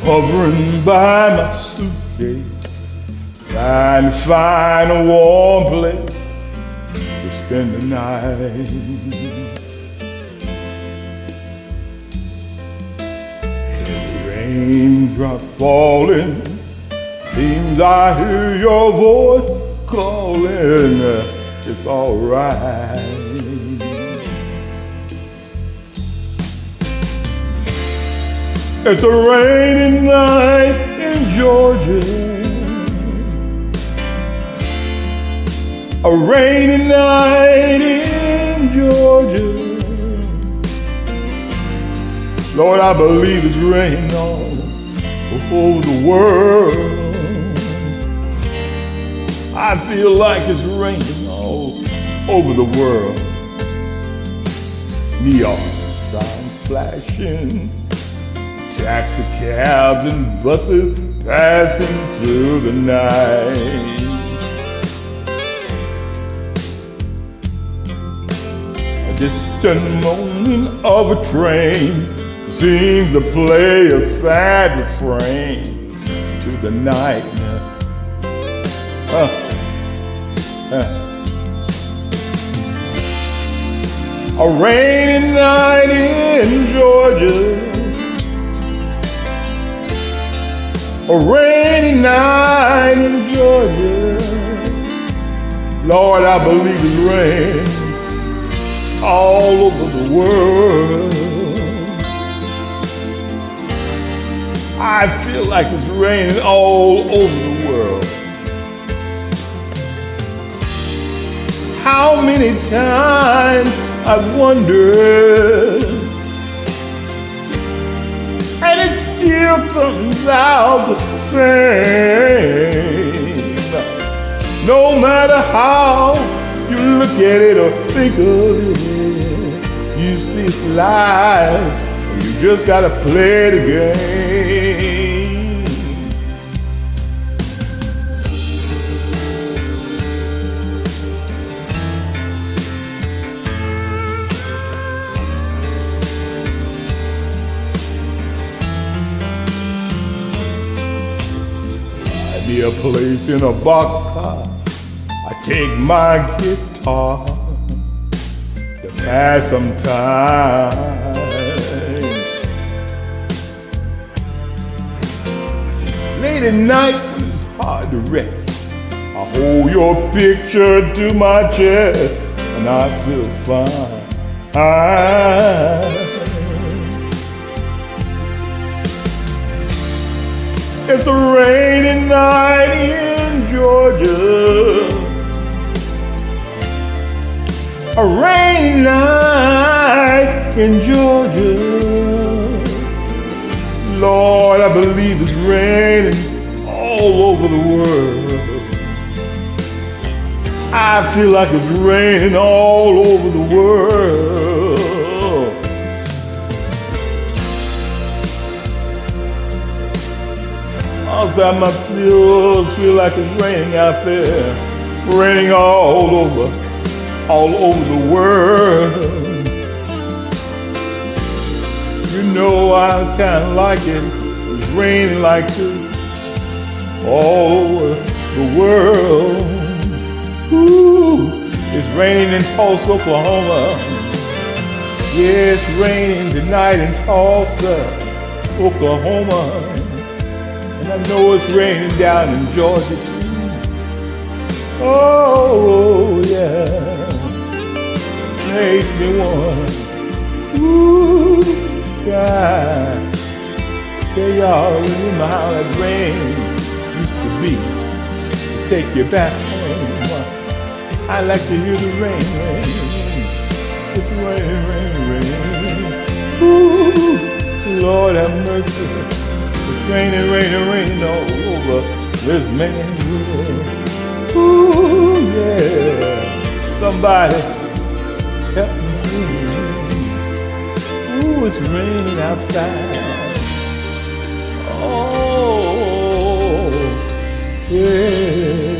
hovering by my suitcase, trying to find a warm place to spend the night. Heavy raindrop falling, seems I hear your voice calling. It's alright. It's a rainy night in Georgia, a rainy night in Georgia. Lord, I believe it's raining all over the world. I feel like it's raining all over the world. Neon signs flashing, taxi cabs and buses passing through the night. A distant moaning of a train seems to play a sad refrain to the night. A rainy night in Georgia, a rainy night in Georgia. Lord, I believe it's rain all over the world. I feel like it's raining all over the world. How many times I've wondered, and it still comes out the same. No matter how you look at it or think of it, you see it's life. You just gotta play the game. I need a place in a boxcar. I take my guitar to pass some time. Late at night when it's hard to rest, I hold your picture to my chest and I feel fine. It's a rainy night in Georgia, a rainy night in Georgia. Lord, I believe it's raining all over the world. I feel like it's raining all over the world. Outside my fields feel like it's raining out there, raining all over the world. You know I kinda like it, it's raining like this all over the world. Ooh, it's raining in Tulsa, Oklahoma. Yeah, it's raining tonight in Tulsa, Oklahoma. And I know it's raining down in Georgia too. Oh yeah, makes me want, ooh, God. Tell y'all, remember how that rain used to be, to take you back home. I like to hear the rain, rain. It's rain, rain, rain. Ooh, Lord have mercy. It's raining, raining, raining all over this man's world. Ooh, yeah. Somebody help me. Ooh, it's raining outside. Oh, yeah.